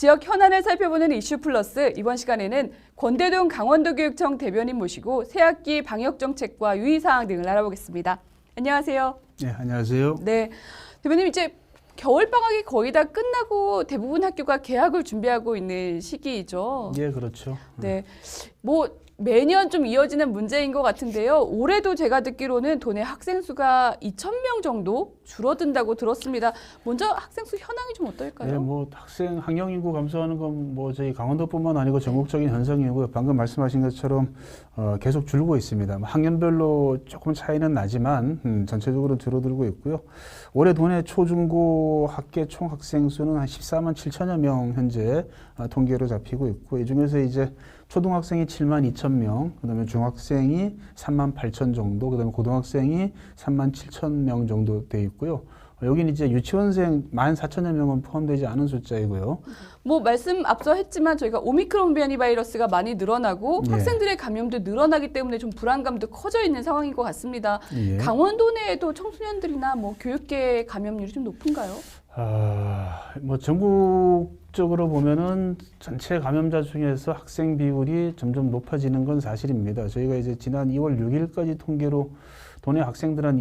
지역 현안을 살펴보는 이슈 플러스 이번 시간에는 권대동 강원도교육청 대변인 모시고 새학기 방역 정책과 유의사항 등을 알아보겠습니다. 안녕하세요. 네, 안녕하세요. 네, 대변인 이제 겨울 방학이 거의 다 끝나고 대부분 학교가 개학을 준비하고 있는 시기이죠. 예, 그렇죠. 네, 뭐 매년 좀 이어지는 문제인 것 같은데요. 올해도 제가 듣기로는 도내 학생 수가 2,000명 정도 줄어든다고 들었습니다. 먼저 학생 수 현황이 좀 어떨까요? 네, 뭐 학생 학령 인구 감소하는 건 뭐 저희 강원도뿐만 아니고 전국적인 현상이고요. 방금 말씀하신 것처럼 계속 줄고 있습니다. 학년별로 조금 차이는 나지만 전체적으로 줄어들고 있고요. 올해 도내 초중고 학계 총 학생 수는 한 14만 7천여 명 현재 통계로 잡히고 있고, 이 중에서 이제 초등학생이 7만 2천 명, 그다음에 중학생이 3만 8천 정도, 그다음에 고등학생이 3만 7천 명 정도 돼 있고요. 여기는 이제 유치원생 14,000여 명은 포함되지 않은 숫자이고요. 뭐 말씀 앞서 했지만 저희가 오미크론 변이 바이러스가 많이 늘어나고 예. 학생들의 감염도 늘어나기 때문에 좀 불안감도 커져 있는 상황인 것 같습니다. 예. 강원도 내에도 청소년들이나 뭐 교육계 감염률이 좀 높은가요? 뭐 전국적으로 보면은 전체 감염자 중에서 학생 비율이 점점 높아지는 건 사실입니다. 저희가 이제 지난 2월 6일까지 통계로 도내 학생들 한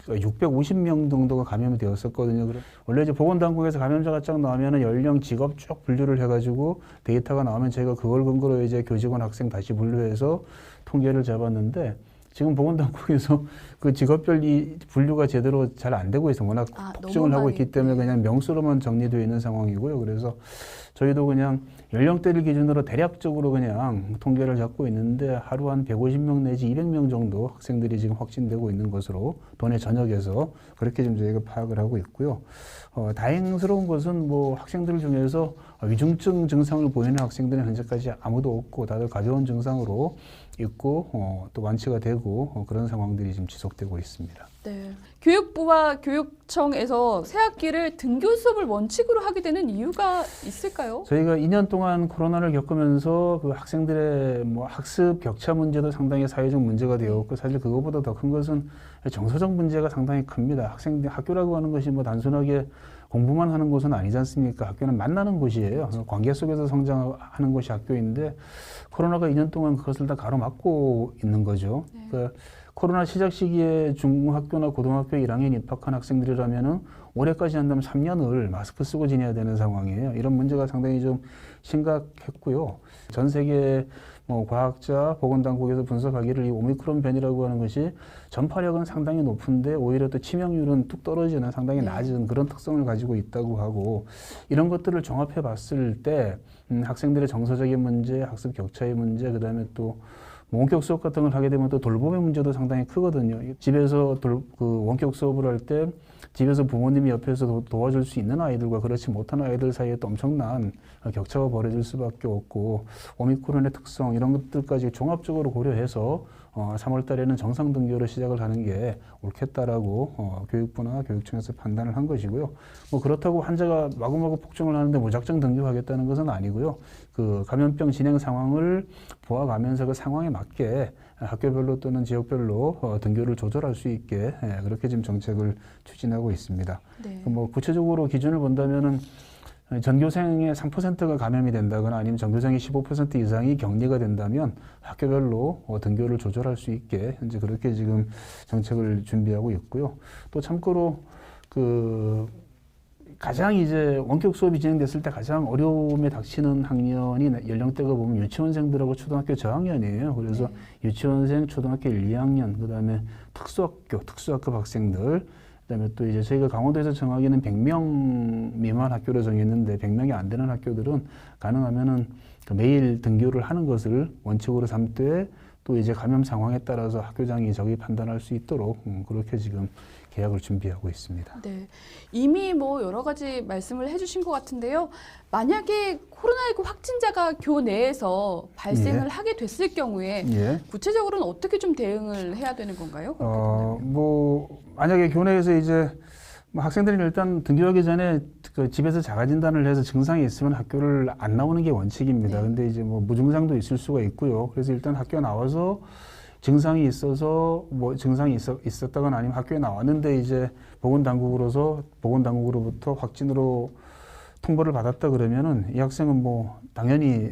650명 정도가 감염이 되었었거든요. 원래 이제 보건당국에서 감염자가 쫙 나오면은 연령, 직업 쭉 분류를 해가지고 데이터가 나오면 저희가 그걸 근거로 이제 교직원, 학생 다시 분류해서 통계를 잡았는데, 지금 보건당국에서 그 직업별 이 분류가 제대로 잘 안 되고 있어요. 워낙 폭증을 하고 있기 때문에 그냥 명수로만 정리되어 있는 상황이고요. 그래서 저희도 그냥 연령대를 기준으로 대략적으로 그냥 통계를 잡고 있는데, 하루 한 150명 내지 200명 정도 학생들이 지금 확진되고 있는 것으로 도내 전역에서 그렇게 지금 저희가 파악을 하고 있고요. 다행스러운 것은 뭐 학생들 중에서 위중증 증상을 보이는 학생들은 현재까지 아무도 없고 다들 가벼운 증상으로 있고 또 완치가 되고 그런 상황들이 지금 지속되고 있습니다. 네. 교육부와 교육청에서 새학기를 등교 수업을 원칙으로 하게 되는 이유가 있을까요? 저희가 2년 동안 코로나를 겪으면서 그 학생들의 뭐 학습 격차 문제도 상당히 사회적 문제가 되었고, 사실 그것보다 더 큰 것은 정서적 문제가 상당히 큽니다. 학교라고 하는 것이 뭐 단순하게 공부만 하는 곳은 아니지 않습니까? 학교는 만나는 곳이에요. 그렇죠. 관계 속에서 성장하는 곳이 학교인데, 코로나가 2년 동안 그것을 다 가로막고 있는 거죠. 네. 그러니까 코로나 시작 시기에 중학교나 고등학교 1학년 입학한 학생들이라면은 올해까지 한다면 3년을 마스크 쓰고 지내야 되는 상황이에요. 이런 문제가 상당히 좀 심각했고요. 전 세계 뭐 과학자, 보건당국에서 분석하기를 이 오미크론 변이라고 하는 것이 전파력은 상당히 높은데 오히려 또 치명률은 뚝 떨어지는 상당히 낮은 그런 특성을 가지고 있다고 하고, 이런 것들을 종합해 봤을 때 학생들의 정서적인 문제, 학습 격차의 문제, 그다음에 또 원격 수업 같은 걸 하게 되면 또 돌봄의 문제도 상당히 크거든요. 집에서 원격 수업을 할 때 집에서 부모님이 옆에서 도와줄 수 있는 아이들과 그렇지 못한 아이들 사이에 또 엄청난 격차가 벌어질 수밖에 없고, 오미크론의 특성 이런 것들까지 종합적으로 고려해서 3월 달에는 정상 등교를 시작을 하는 게 옳겠다라고 교육부나 교육청에서 판단을 한 것이고요. 뭐 그렇다고 환자가 마구마구 폭증을 하는데 무작정 등교하겠다는 것은 아니고요. 그 감염병 진행 상황을 보아가면서 그 상황에 맞게 학교별로 또는 지역별로 등교를 조절할 수 있게 그렇게 지금 정책을 추진하고 있습니다. 네. 뭐 구체적으로 기준을 본다면은 전교생의 3%가 감염이 된다거나 아니면 전교생의 15% 이상이 격리가 된다면 학교별로 등교를 조절할 수 있게 현재 그렇게 지금 정책을 준비하고 있고요. 또 참고로 가장 이제 원격 수업이 진행됐을 때 가장 어려움에 닥치는 학년이 연령대가 보면 유치원생들하고 초등학교 저학년이에요. 그래서 유치원생, 초등학교 1, 2학년, 그다음에 특수학급 학생들, 그다음에 또 이제 저희가 강원도에서 정하기는 100명 미만 학교로 정했는데 100명이 안 되는 학교들은 가능하면은 매일 등교를 하는 것을 원칙으로 삼되, 또 이제 감염 상황에 따라서 학교장이 저기 판단할 수 있도록 그렇게 지금 계약을 준비하고 있습니다. 네, 이미 뭐 여러 가지 말씀을 해주신 것 같은데요. 만약에 코로나19 확진자가 교내에서 발생을 하게 됐을 경우에 구체적으로는 어떻게 좀 대응을 해야 되는 건가요? 뭐 만약에 교내에서 이제 뭐 학생들이 일단 등교하기 전에 그 집에서 자가 진단을 해서 증상이 있으면 학교를 안 나오는 게 원칙입니다. 근데 이제 뭐 무증상도 있을 수가 있고요. 그래서 일단 학교 나와서 증상이 있어서 뭐 증상이 있었다거나 아니면 학교에 나왔는데 이제 보건당국으로부터 확진으로 통보를 받았다 그러면은 이 학생은 뭐 당연히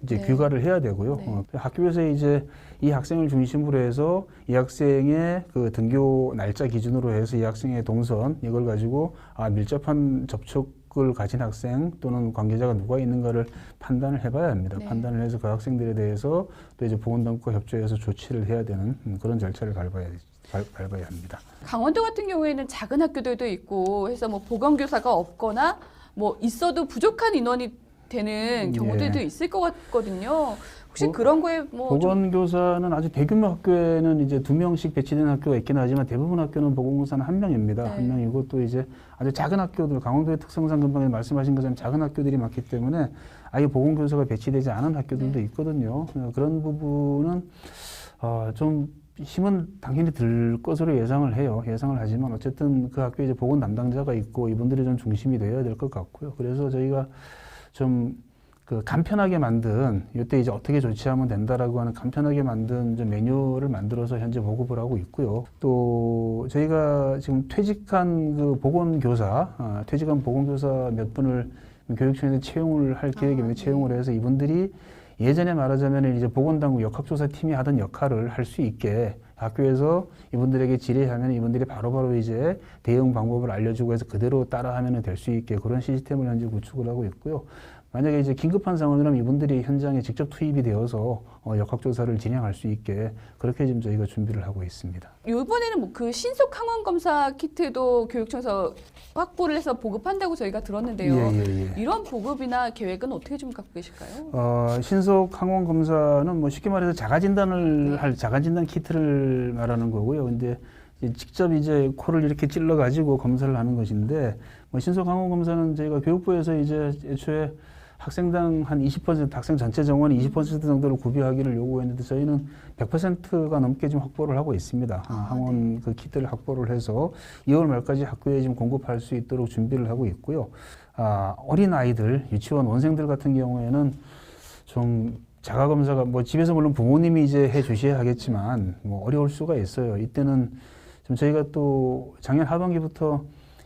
이제 네. 귀가를 해야 되고요. 네. 학교에서 이제 이 학생을 중심으로 해서 이 학생의 그 등교 날짜 기준으로 해서 이 학생의 동선 이걸 가지고 밀접한 접촉을 가진 학생 또는 관계자가 누가 있는가를 판단을 해봐야 합니다. 네. 판단을 해서 그 학생들에 대해서 또 이제 보건당국과 협조해서 조치를 해야 되는 그런 절차를 밟아야 합니다. 강원도 같은 경우에는 작은 학교들도 있고 해서 뭐 보건교사가 없거나 뭐 있어도 부족한 인원이 되는 경우들도 있을 것 같거든요. 혹시 그런 거에 뭐 보건교사는 아주 대규모 학교에는 이제 2명씩 배치된 학교가 있긴 하지만 대부분 학교는 보건교사는 1명입니다. 네. 1명이고 또 이제 아주 작은 학교들, 강원도의 특성상 금방 말씀하신 것처럼 작은 학교들이 많기 때문에 아예 보건교사가 배치되지 않은 학교들도 네. 있거든요. 그런 부분은 좀 힘은 당연히 들 것으로 예상을 해요. 예상을 하지만 어쨌든 그 학교에 이제 보건 담당자가 있고 이분들이 좀 중심이 되어야 될 것 같고요. 그래서 저희가 좀 그 간편하게 만든 이때 이제 어떻게 조치하면 된다라고 하는 간편하게 만든 좀 매뉴얼을 만들어서 현재 보급을 하고 있고요. 또 저희가 지금 퇴직한 그 보건교사, 퇴직한 보건교사 몇 분을 교육청에서 채용을 할 계획입니다. 네. 채용을 해서 이분들이 예전에 말하자면 이제 보건당국 역학조사팀이 하던 역할을 할 수 있게 학교에서 이분들에게 질의하면 이분들이 바로바로 이제 대응 방법을 알려주고 해서 그대로 따라하면 될 수 있게 그런 시스템을 현재 구축을 하고 있고요. 만약에 이제 긴급한 상황이라면 이분들이 현장에 직접 투입이 되어서 역학조사를 진행할 수 있게 그렇게 지금 저희가 준비를 하고 있습니다. 이번에는 뭐 그 신속 항원 검사 키트도 교육청에서 확보를 해서 보급한다고 저희가 들었는데요. 이런 보급이나 계획은 어떻게 좀 갖고 계실까요? 신속 항원 검사는 뭐 쉽게 말해서 자가진단을 할 자가진단 키트를 말하는 거고요. 근데 직접 이제 코를 이렇게 찔러 가지고 검사를 하는 것인데 뭐 신속 항원 검사는 저희가 교육부에서 이제 애초에 학생당 한 20% 학생 전체 정원 20% 정도를 구비하기를 요구했는데 저희는 100%가 넘게 지금 확보를 하고 있습니다. 항원 그 키트를 확보를 해서 2월 말까지 학교에 지금 공급할 수 있도록 준비를 하고 있고요. 어린 아이들, 유치원 원생들 같은 경우에는 좀 자가 검사가 뭐 집에서 물론 부모님이 이제 해 주셔야 하겠지만 뭐 어려울 수가 있어요. 이때는 좀 저희가 또 작년 하반기부터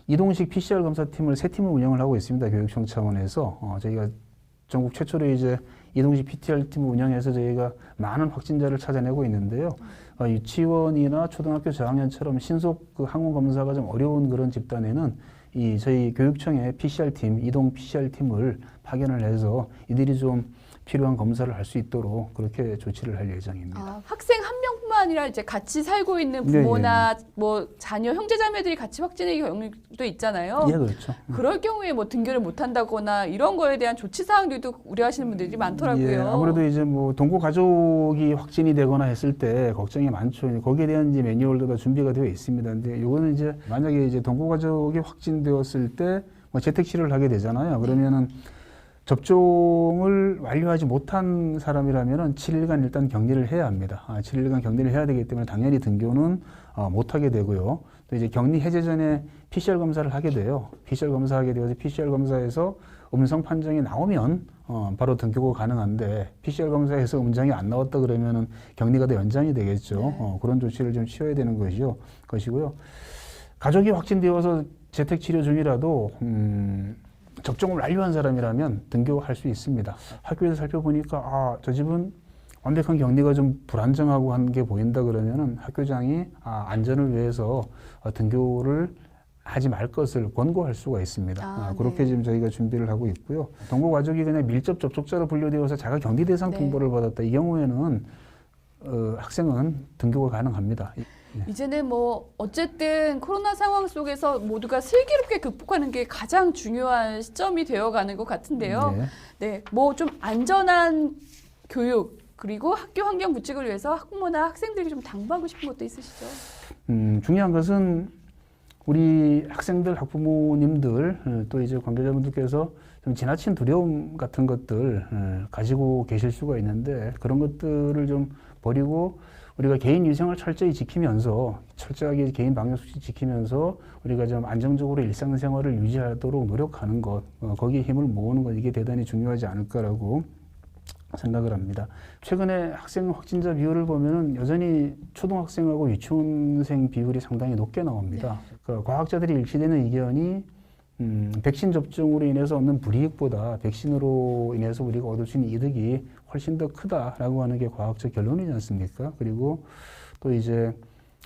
이동식 PCR 검사팀을 3팀을 운영을 하고 있습니다. 교육청 차원에서 저희가 전국 최초로 이제 이동식 PTR팀을 운영해서 저희가 많은 확진자를 찾아내고 있는데요. 유치원이나 초등학교 저학년처럼 신속 그 항원 검사가 좀 어려운 그런 집단에는 이 저희 교육청의 PCR팀, 이동 PCR팀을 파견을 해서 이들이 좀 필요한 검사를 할 수 있도록 그렇게 조치를 할 예정입니다. 학생 한 명뿐만 아니라 이제 같이 살고 있는 부모나 뭐 자녀, 형제자매들이 같이 확진의 경우도 있잖아요. 예, 그렇죠. 그럴 경우에 뭐 등교를 못 한다거나 이런 거에 대한 조치 사항들도 우려하시는 분들이 많더라고요. 예, 아무래도 이제 뭐 동거 가족이 확진이 되거나 했을 때 걱정이 많죠. 거기에 대한 이제 매뉴얼도 다 준비가 되어 있습니다. 근데 이거는 이제 만약에 이제 동거 가족이 확진되었을 때 뭐 재택 치료를 하게 되잖아요. 그러면은 접종을 완료하지 못한 사람이라면은 7일간 일단 격리를 해야 합니다. 7일간 격리를 해야 되기 때문에 당연히 등교는 못하게 되고요. 또 이제 격리 해제 전에 PCR 검사를 하게 돼요. PCR 검사하게 되어서 PCR 검사에서 음성 판정이 나오면 바로 등교가 가능한데 PCR 검사에서 음성이 안 나왔다 그러면은 격리가 더 연장이 되겠죠. 그런 조치를 좀 취해야 되는 것이고요. 가족이 확진되어서 재택 치료 중이라도 접종을 완료한 사람이라면 등교할 수 있습니다. 학교에서 살펴보니까 저 집은 완벽한 격리가 좀 불안정하고 한 게 보인다 그러면은 학교장이 안전을 위해서 등교를 하지 말 것을 권고할 수가 있습니다. 그렇게 지금 저희가 준비를 하고 있고요. 동거 가족이 그냥 밀접 접촉자로 분류되어서 자가 격리 대상 통보를 받았다. 이 경우에는 학생은 등교가 가능합니다. 이제는 뭐 어쨌든 코로나 상황 속에서 모두가 슬기롭게 극복하는 게 가장 중요한 시점이 되어가는 것 같은데요. 네, 뭐 좀 안전한 교육 그리고 학교 환경 구축을 위해서 학부모나 학생들이 좀 당부하고 싶은 것도 있으시죠? 중요한 것은 우리 학생들, 학부모님들 또 이제 관계자분들께서 좀 지나친 두려움 같은 것들 가지고 계실 수가 있는데 그런 것들을 좀 버리고 우리가 개인 위생을 철저히 지키면서 철저하게 개인 방역 수칙 지키면서 우리가 좀 안정적으로 일상생활을 유지하도록 노력하는 것, 거기에 힘을 모으는 것 이게 대단히 중요하지 않을까라고 생각을 합니다. 최근에 학생 확진자 비율을 보면은 여전히 초등학생하고 유치원생 비율이 상당히 높게 나옵니다. 그러니까 과학자들이 일치되는 의견이 백신 접종으로 인해서 얻는 불이익보다 백신으로 인해서 우리가 얻을 수 있는 이득이 훨씬 더 크다라고 하는 게 과학적 결론이지 않습니까? 그리고 또 이제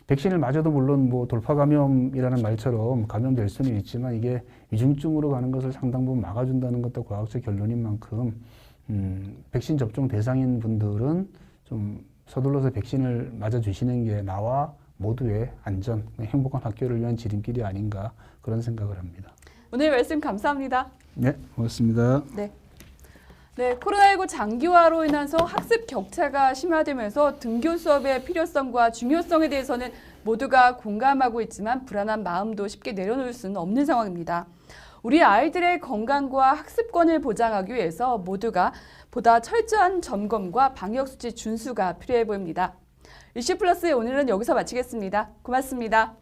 백신을 맞아도 물론 뭐 돌파 감염이라는 말처럼 감염될 수는 있지만 이게 위중증으로 가는 것을 상당 부분 막아준다는 것도 과학적 결론인 만큼 백신 접종 대상인 분들은 좀 서둘러서 백신을 맞아주시는 게 나와 모두의 안전, 행복한 학교를 위한 지름길이 아닌가 그런 생각을 합니다. 오늘 말씀 감사합니다. 네, 고맙습니다. 네. 네, 코로나19 장기화로 인해서 학습 격차가 심화되면서 등교 수업의 필요성과 중요성에 대해서는 모두가 공감하고 있지만 불안한 마음도 쉽게 내려놓을 수는 없는 상황입니다. 우리 아이들의 건강과 학습권을 보장하기 위해서 모두가 보다 철저한 점검과 방역수칙 준수가 필요해 보입니다. 이슈플러스의 오늘은 여기서 마치겠습니다. 고맙습니다.